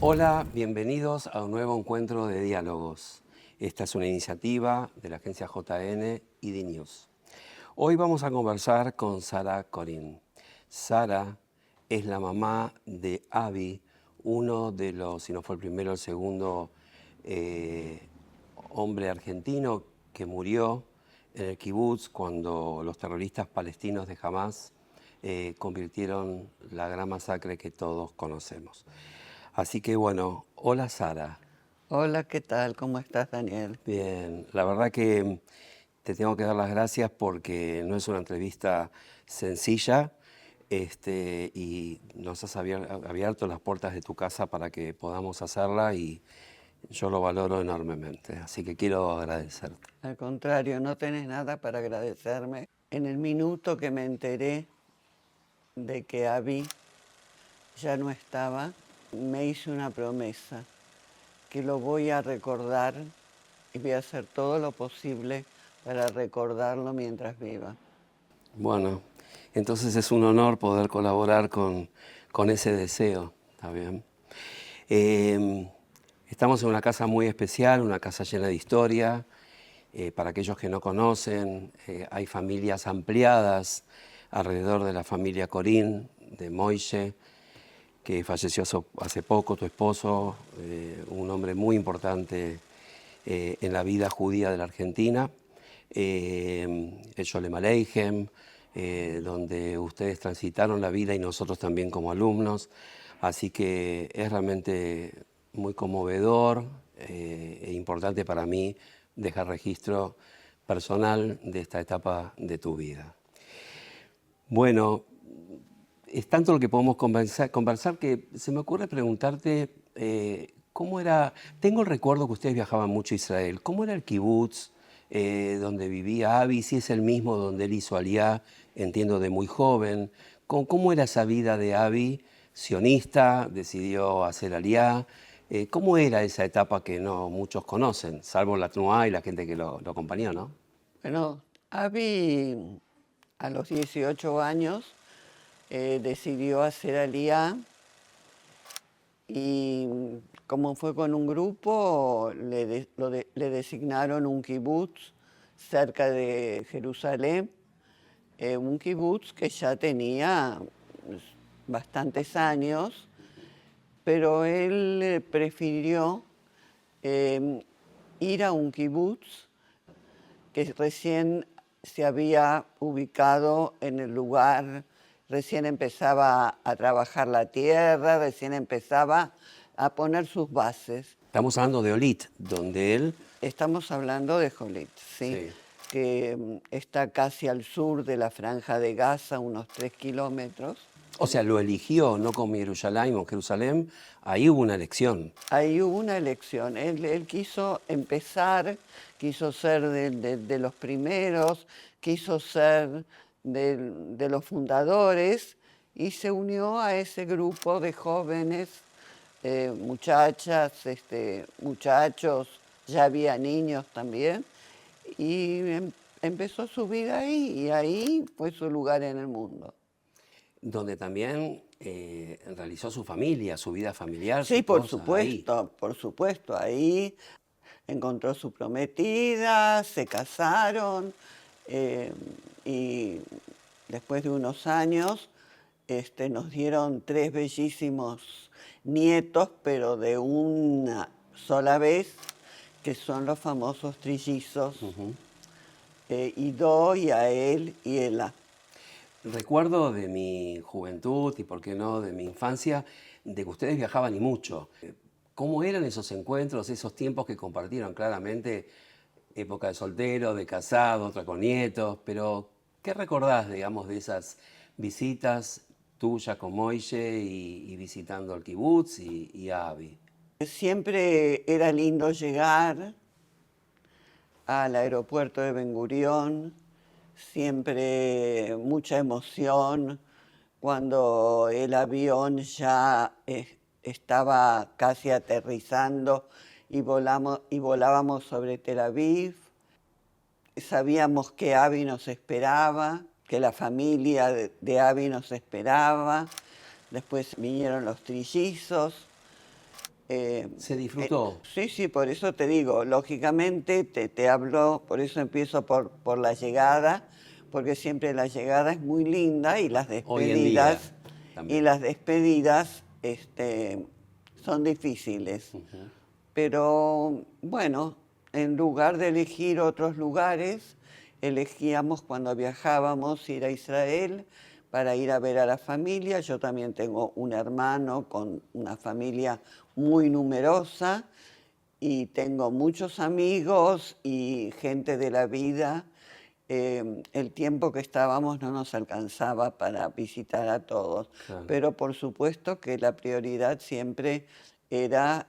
Hola, bienvenidos a un nuevo encuentro de diálogos. Esta es una iniciativa de la agencia JN y DNews. Hoy vamos a conversar con Sara Corín. Sara es la mamá de Avi, uno de los, si no fue el primero, el segundo hombre argentino que murió en el kibutz cuando los terroristas palestinos de Hamás convirtieron la gran masacre que todos conocemos. Así que bueno, hola Sara. Hola, ¿qué tal? ¿Cómo estás, Daniel? Bien, la verdad que te tengo que dar las gracias porque no es una entrevista sencilla y nos has abierto las puertas de tu casa para que podamos hacerla y yo lo valoro enormemente, así que quiero agradecerte. Al contrario, no tenés nada para agradecerme. En el minuto que me enteré de que Abby ya no estaba, me hice una promesa, que lo voy a recordar y voy a hacer todo lo posible para recordarlo mientras viva. Bueno, entonces es un honor poder colaborar con ese deseo, ¿está bien? Estamos en una casa muy especial, una casa llena de historia. Para aquellos que no conocen, hay familias ampliadas alrededor de la familia Corín, de Moishe, que falleció hace poco, tu esposo, un hombre muy importante en la vida judía de la Argentina, el Sholem Aleichem, donde ustedes transitaron la vida y nosotros también como alumnos. Así que es realmente muy conmovedor e importante para mí dejar registro personal de esta etapa de tu vida. Bueno, es tanto lo que podemos conversar que se me ocurre preguntarte cómo era. Tengo el recuerdo que ustedes viajaban mucho a Israel. ¿Cómo era el kibutz donde vivía Avi? Si es el mismo donde él hizo Aliyá, entiendo, de muy joven. ¿Cómo era esa vida de Avi, sionista, decidió hacer Aliyá? ¿Cómo era esa etapa que no muchos conocen, salvo la Tnuá y la gente que lo acompañó, ¿no? Bueno, Abby a los 18 años decidió hacer Aliyá y como fue con un grupo, le designaron un kibutz cerca de Jerusalén, un kibutz que ya tenía pues, bastantes años, pero él prefirió eh, ir a un kibutz que recién se había ubicado en el lugar, recién empezaba a trabajar la tierra, recién empezaba a poner sus bases. Estamos hablando de Olit, donde él. Estamos hablando de Jolit, ¿sí? Sí. Que está casi al sur de la Franja de Gaza, unos 3 kilómetros. O sea, lo eligió, no como Jerusalén o Jerusalén, ahí hubo una elección. Ahí hubo una elección. Él quiso empezar, quiso ser de los primeros, quiso ser de los fundadores y se unió a ese grupo de jóvenes, muchachas, muchachos, ya había niños también, y empezó su vida ahí y ahí fue su lugar en el mundo. Donde también realizó su familia, su vida familiar, su Sí, esposa, ahí. por supuesto, ahí encontró su prometida, se casaron eh, y después de unos años nos dieron 3 bellísimos nietos, pero de una sola vez, que son los famosos trillizos, Ido y Ael y Ela. Recuerdo de mi juventud y, por qué no, de mi infancia, de que ustedes viajaban y mucho. ¿Cómo eran esos encuentros, esos tiempos que compartieron? Claramente, época de soltero, de casado, otra con nietos, pero ¿qué recordás, digamos, de esas visitas tuyas con Moishe y visitando el kibutz y a Avi? Siempre era lindo llegar al aeropuerto de Ben Gurión, siempre mucha emoción cuando el avión ya estaba casi aterrizando y volábamos sobre Tel Aviv. Sabíamos que Avi nos esperaba, que la familia de Avi nos esperaba. Después vinieron los trillizos Se disfrutó. Sí, sí, por eso te digo, lógicamente te hablo, por eso empiezo por la llegada, porque siempre la llegada es muy linda Hoy en día y también. las despedidas son difíciles. Pero bueno, en lugar de elegir otros lugares, elegíamos cuando viajábamos ir a Israel para ir a ver a la familia. Yo también tengo un hermano con una familia muy numerosa y tengo muchos amigos y gente de la vida. El tiempo que estábamos no nos alcanzaba para visitar a todos, Claro. pero por supuesto que la prioridad siempre era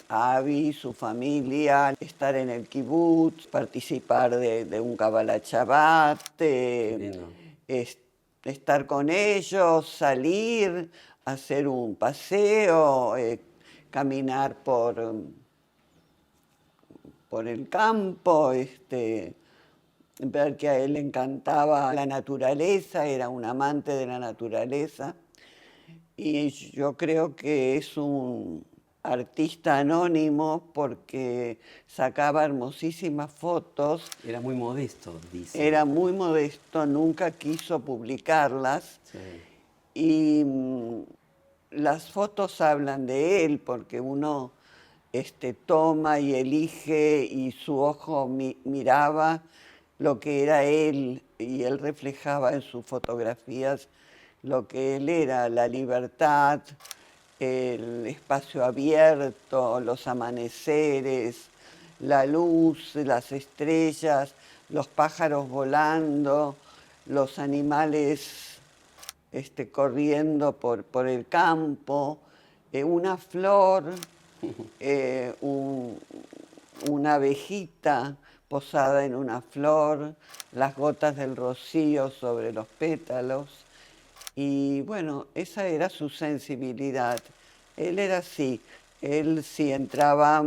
Avi, su familia, estar en el kibutz, participar de un Kabbalah Shabbat, Qué lindo. es- estar con ellos, salir, hacer un paseo, caminar por el campo, ver que a él le encantaba la naturaleza, era un amante de la naturaleza. Y yo creo que es un artista anónimo porque sacaba hermosísimas fotos, Era muy modesto, dicen. era muy modesto, nunca quiso publicarlas. Sí. Y las fotos hablan de él porque uno toma y elige y su ojo miraba lo que era él y él reflejaba en sus fotografías lo que él era, la libertad, el espacio abierto, los amaneceres, la luz, las estrellas, los pájaros volando, los animales corriendo por el campo, una flor, eh, un- una abejita posada en una flor, las gotas del rocío sobre los pétalos. Y bueno, esa era su sensibilidad. Él era así. Él si entraba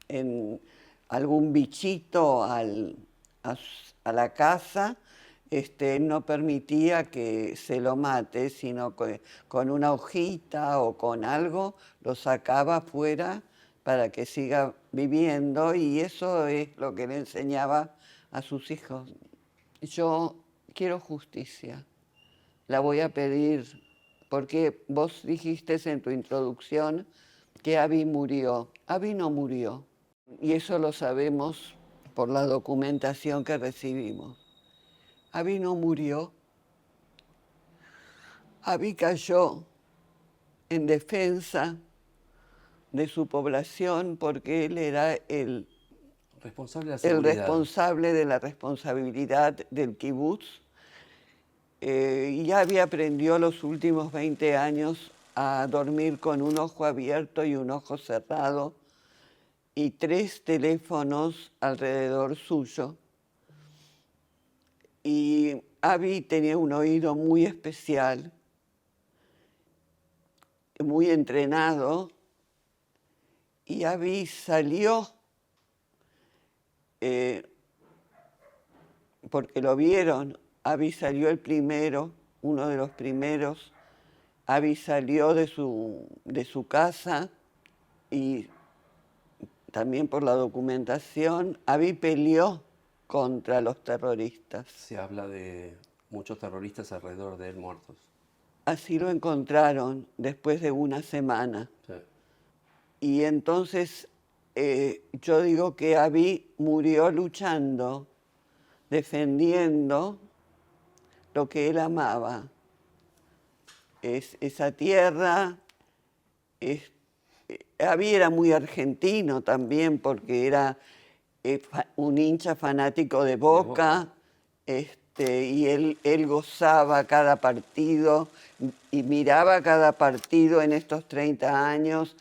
en algún bichito a la casa, él no permitía que se lo mate, sino que con una hojita o con algo lo sacaba afuera para que siga viviendo y eso es lo que le enseñaba a sus hijos. Yo quiero justicia, la voy a pedir porque vos dijiste en tu introducción que Abby murió. Abby no murió y eso lo sabemos por la documentación que recibimos. Abby no murió. Abby cayó en defensa de su población porque él era Responsable de la el seguridad. responsable de la responsabilidad del kibutz. Y Abby aprendió los últimos 20 años a dormir con un ojo abierto y un ojo cerrado y 3 teléfonos alrededor suyo. Y Abby tenía un oído muy especial, muy entrenado, y Abby salió, porque lo vieron, Abby salió el primero, uno de los primeros, Abby salió de su casa y también por la documentación, Abby peleó contra los terroristas. Se habla de muchos terroristas alrededor de él muertos. Así lo encontraron después de una semana. Sí. Y entonces yo digo que Abby murió luchando, defendiendo lo que él amaba. Esa tierra. Abby era muy argentino también porque era un hincha fanático de Boca. Y él gozaba cada partido y miraba cada partido en estos 30 años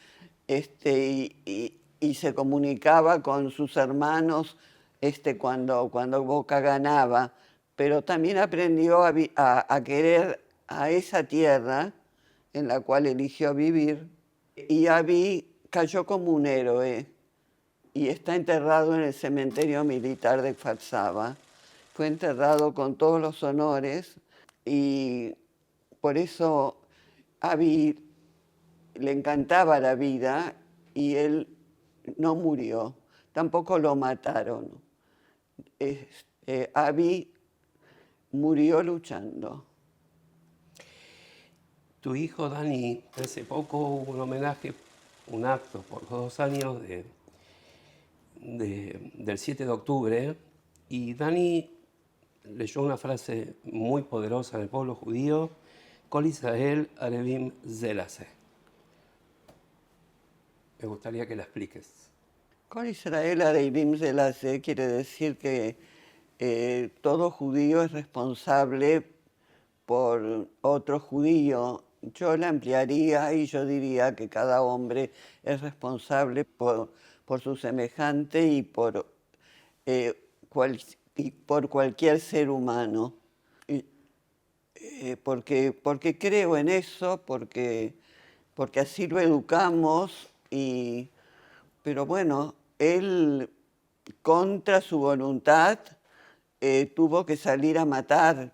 y se comunicaba con sus hermanos cuando Boca ganaba, pero también aprendió a querer a esa tierra en la cual eligió vivir y Abby cayó como un héroe y está enterrado en el cementerio militar de Kfar Saba. Fue enterrado con todos los honores y por eso Abby le encantaba la vida y él no murió, tampoco lo mataron. Abi murió luchando. Tu hijo Dani, hace poco hubo un homenaje, un acto por los 2 años del 7 de octubre, y Dani leyó una frase muy poderosa del pueblo judío: Kol Israel Arevim Zelase. Me gustaría que la expliques. Con Israel Arevim Zelase quiere decir que todo judío es responsable por otro judío. Yo la ampliaría y yo diría que cada hombre es responsable por su semejante y y por cualquier ser humano. Porque creo en eso, porque así lo educamos, pero bueno, él contra su voluntad tuvo que salir a matar,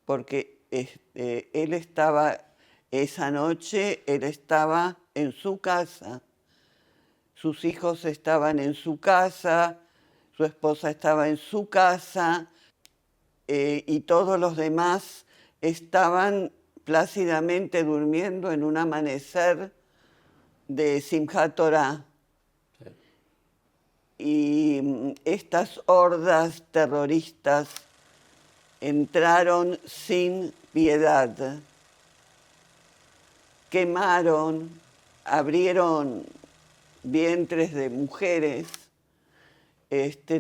porque él estaba, esa noche, él estaba en su casa, sus hijos estaban en su casa, su esposa estaba en su casa, y todos los demás estaban plácidamente durmiendo en un amanecer de Simchat Torah. Y estas hordas terroristas entraron sin piedad, quemaron, abrieron vientres de mujeres,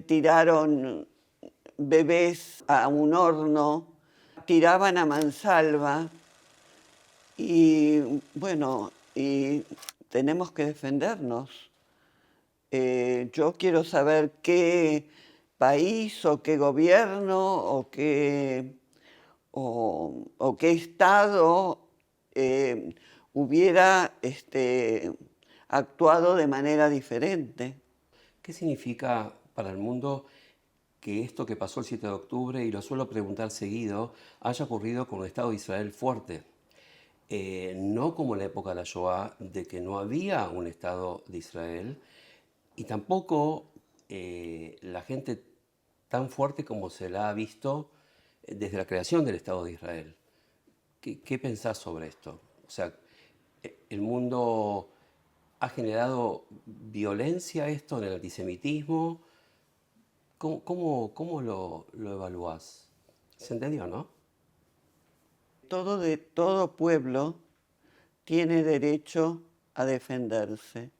tiraron bebés a un horno, tiraban a mansalva y bueno, y tenemos que defendernos. Yo quiero saber qué país o qué gobierno o qué Estado hubiera actuado de manera diferente. ¿Qué significa para el mundo que esto que pasó el 7 de octubre, y lo suelo preguntar seguido, haya ocurrido con un Estado de Israel fuerte? No como en la época de la Shoah, de que no había un Estado de Israel, y tampoco la gente tan fuerte como se la ha visto desde la creación del Estado de Israel. ¿Qué pensás sobre esto? O sea, ¿el mundo ha generado violencia esto en el antisemitismo? ¿Cómo lo evaluás? ¿Se entendió, no? Todo pueblo tiene derecho a defenderse.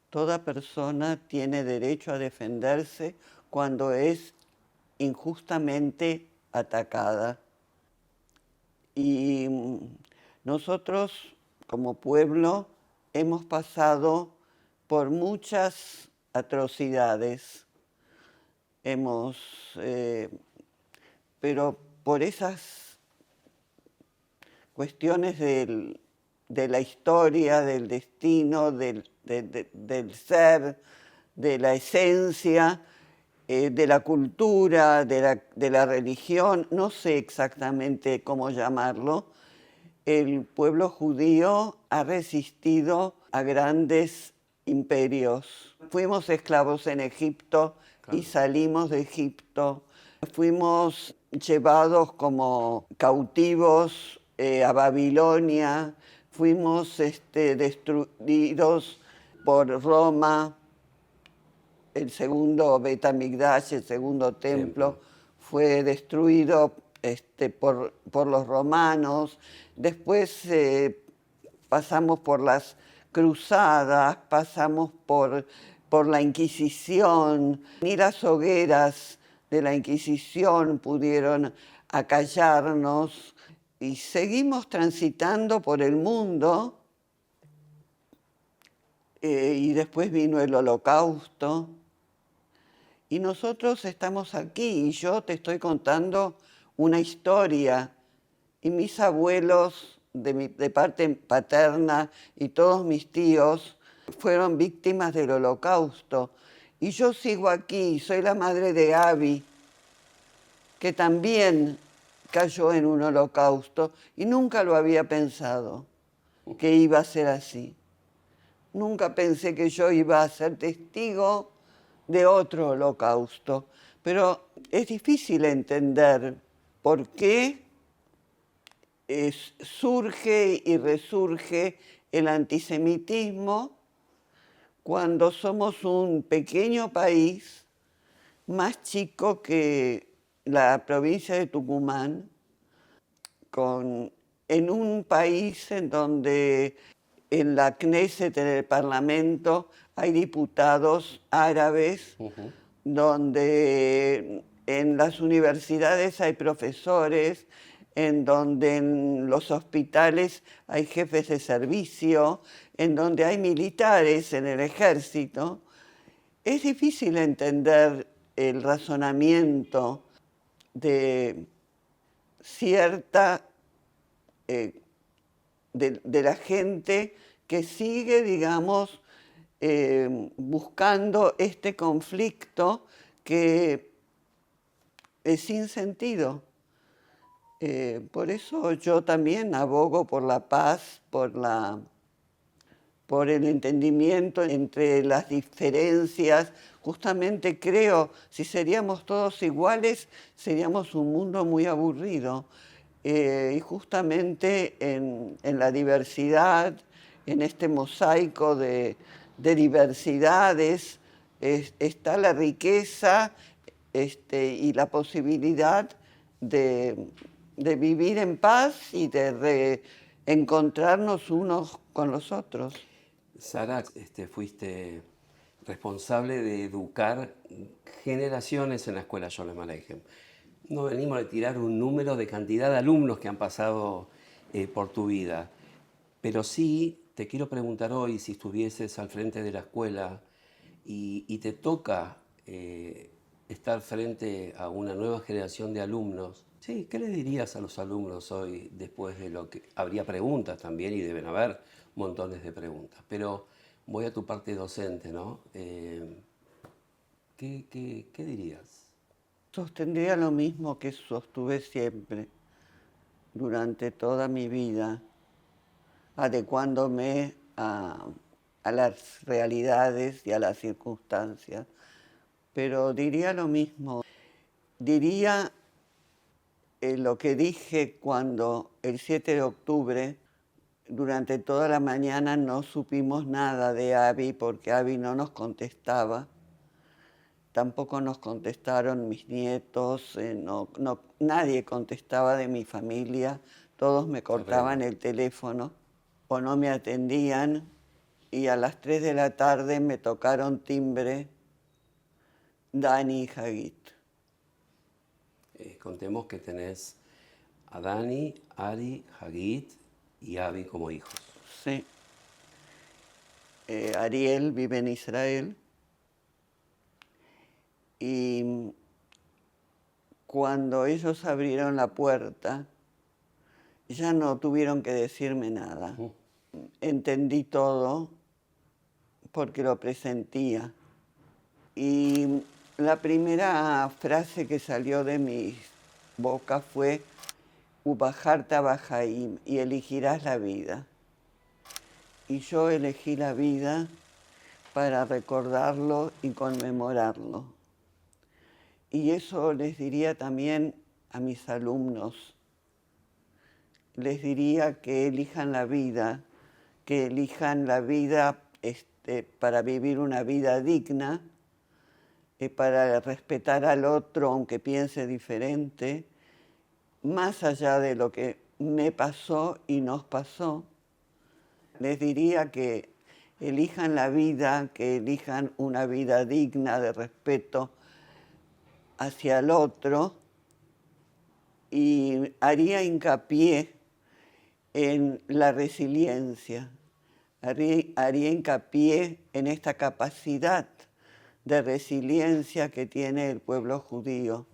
Toda persona tiene derecho a defenderse cuando es injustamente atacada. Y nosotros, como pueblo, hemos pasado por muchas atrocidades. Pero por esas cuestiones de la historia, del destino, del ser, de la esencia, de la cultura, de la religión, no sé exactamente cómo llamarlo, el pueblo judío ha resistido a grandes imperios. Fuimos esclavos en Egipto y salimos de Egipto. Fuimos llevados como cautivos a Babilonia, fuimos destruidos por Roma, el segundo Bet Hamikdash, el segundo templo, fue destruido por los romanos. Después pasamos por las cruzadas, pasamos por la Inquisición. Ni las hogueras de la Inquisición pudieron acallarnos. Y seguimos transitando por el mundo. Y después vino el Holocausto. Y nosotros estamos aquí y yo te estoy contando una historia. Y mis abuelos de parte paterna y todos mis tíos fueron víctimas del Holocausto. Y yo sigo aquí, soy la madre de Abi, que también cayó en un holocausto y nunca lo había pensado. que iba a ser así. Nunca pensé que yo iba a ser testigo de otro holocausto, pero es difícil entender por qué surge y resurge el antisemitismo cuando somos un pequeño país más chico que la provincia de Tucumán, en un país en donde en la Knesset, en el Parlamento, hay diputados árabes, donde en las universidades hay profesores, en donde en los hospitales hay jefes de servicio, en donde hay militares en el ejército. Es difícil entender el razonamiento de cierta, de la gente que sigue, digamos, buscando este conflicto que es sin sentido. Por eso yo también abogo por la paz, por el entendimiento entre las diferencias. Justamente creo, si seríamos todos iguales, seríamos un mundo muy aburrido. Y justamente en la diversidad, en este mosaico de diversidades, está la riqueza y la posibilidad de vivir en paz y de reencontrarnos unos con los otros. Sara, fuiste responsable de educar generaciones en la escuela Sholem Aleichem. No venimos a tirar un número de cantidad de alumnos que han pasado por tu vida, pero sí te quiero preguntar hoy, si estuvieses al frente de la escuela y te toca estar frente a una nueva generación de alumnos, sí, ¿qué le dirías a los alumnos hoy después de lo que... Habría preguntas también y deben haber montones de preguntas, pero voy a tu parte docente, ¿no? ¿Qué dirías? Sostendría lo mismo que sostuve siempre durante toda mi vida, adecuándome a las realidades y a las circunstancias. Pero diría lo mismo. Diría lo que dije cuando el 7 de octubre, durante toda la mañana no supimos nada de Abby porque Abby no nos contestaba. Tampoco nos contestaron mis nietos, nadie contestaba de mi familia, todos me cortaban el teléfono o no me atendían, y a las 3 de la tarde me tocaron timbre Dani y Hagit. Contemos que tenés a Dani, Ari, Hagit y Abby como hijos. Sí. Ariel vive en Israel. Y cuando ellos abrieron la puerta, ya no tuvieron que decirme nada. Entendí todo porque lo presentía. Y la primera frase que salió de mi boca fue Ubajarta Bajaim, y elegirás la vida. Y yo elegí la vida para recordarlo y conmemorarlo. Y eso les diría también a mis alumnos. Les diría que elijan la vida para vivir una vida digna, para respetar al otro aunque piense diferente, más allá de lo que me pasó y nos pasó. Les diría que elijan la vida, que elijan una vida digna de respeto hacia el otro, y haría hincapié en la resiliencia, haría hincapié en esta capacidad de resiliencia que tiene el pueblo judío.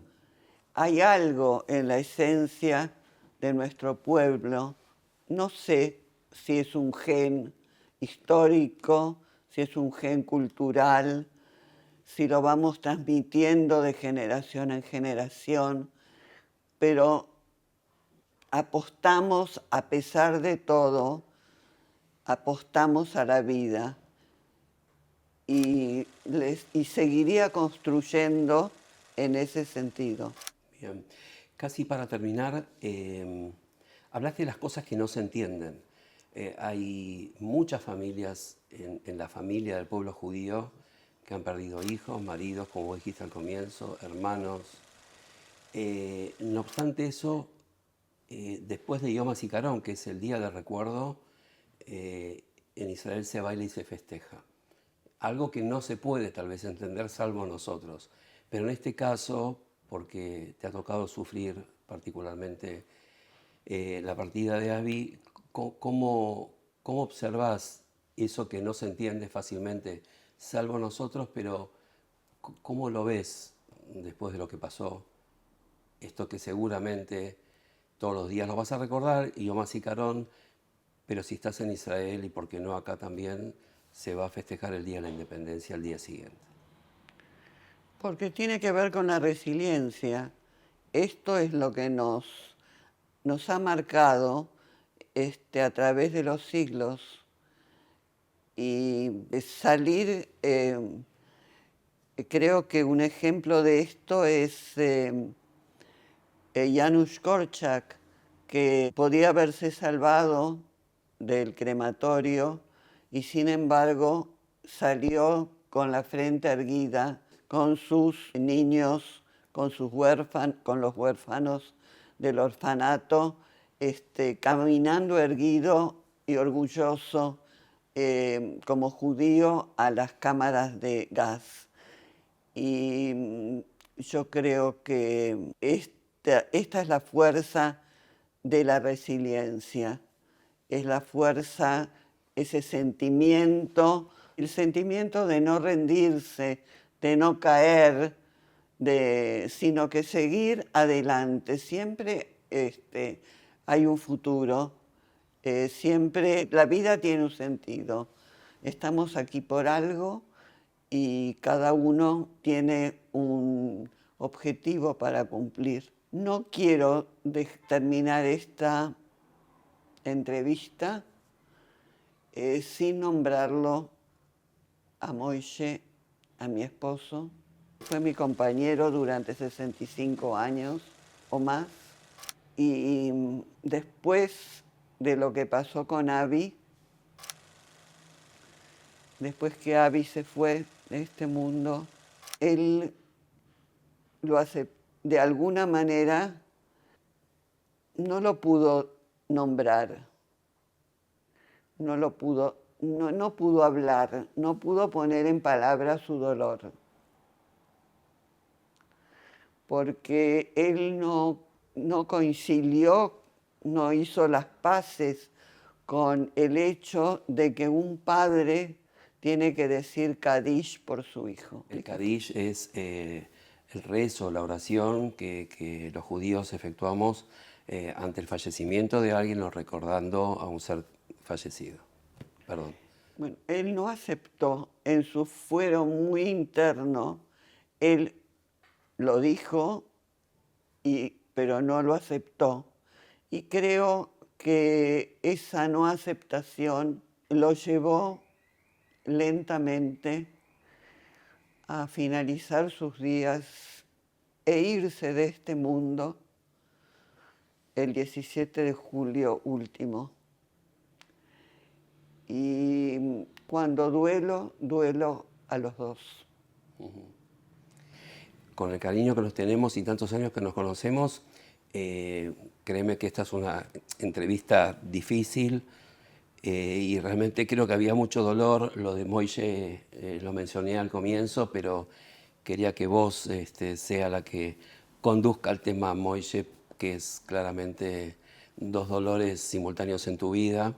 Hay algo en la esencia de nuestro pueblo, no sé si es un gen histórico, si es un gen cultural, si lo vamos transmitiendo de generación en generación, pero apostamos, a pesar de todo, apostamos a la vida y seguiría construyendo en ese sentido. Bien. Casi para terminar, hablaste de las cosas que no se entienden. Hay muchas familias en la familia del pueblo judío que han perdido hijos, maridos, como vos dijiste al comienzo, hermanos. No obstante eso, después de Yom HaZikaron, que es el día de recuerdo, en Israel se baila y se festeja. Algo que no se puede tal vez entender salvo nosotros. Pero en este caso, porque te ha tocado sufrir particularmente la partida de Abby, ¿cómo observás eso que no se entiende fácilmente, salvo nosotros, pero cómo lo ves después de lo que pasó? Esto que seguramente todos los días lo vas a recordar, y Yom HaZikaron, pero si estás en Israel y por qué no acá también, se va a festejar el Día de la Independencia al día siguiente. Porque tiene que ver con la resiliencia. Esto es lo que nos ha marcado a través de los siglos. Y salir, creo que un ejemplo de esto es Janusz Korczak, que podía haberse salvado del crematorio y sin embargo salió con la frente erguida, con sus niños, con los huérfanos del orfanato, caminando erguido y orgulloso como judío a las cámaras de gas. Y yo creo que esta es la fuerza de la resiliencia, es la fuerza, ese sentimiento, el sentimiento de no rendirse, de no caer, sino que seguir adelante. Siempre hay un futuro, siempre la vida tiene un sentido. Estamos aquí por algo y cada uno tiene un objetivo para cumplir. No quiero terminar esta entrevista sin nombrarlo a Moishe, a mi esposo. Fue mi compañero durante 65 años o más. Y después de lo que pasó con Abby, después que Abby se fue de este mundo, él lo hace de alguna manera, no lo pudo nombrar, no pudo hablar, no pudo poner en palabras su dolor, porque él no concilió, no hizo las paces con el hecho de que un padre tiene que decir Kadish por su hijo. El Kadish es el rezo, la oración que los judíos efectuamos ante el fallecimiento de alguien o recordando a un ser fallecido. Perdón. Bueno, él no aceptó, en su fuero muy interno, él lo dijo, pero no lo aceptó. Y creo que esa no aceptación lo llevó lentamente a finalizar sus días e irse de este mundo el 17 de julio último. Y cuando duelo a los dos. Con el cariño que nos tenemos y tantos años que nos conocemos, créeme que esta es una entrevista difícil y realmente creo que había mucho dolor. Lo de Moishe lo mencioné al comienzo, pero quería que vos sea la que conduzca el tema Moishe, que es claramente dos dolores simultáneos en tu vida.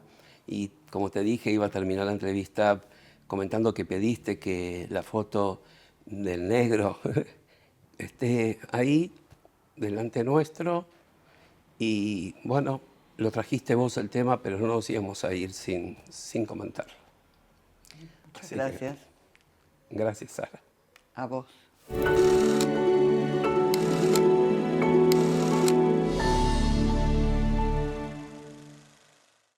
Y como te dije, iba a terminar la entrevista comentando que pediste que la foto del negro esté ahí, delante nuestro. Y bueno, lo trajiste vos el tema, pero no nos íbamos a ir sin comentarlo. Muchas gracias. Gracias, Sara. A vos.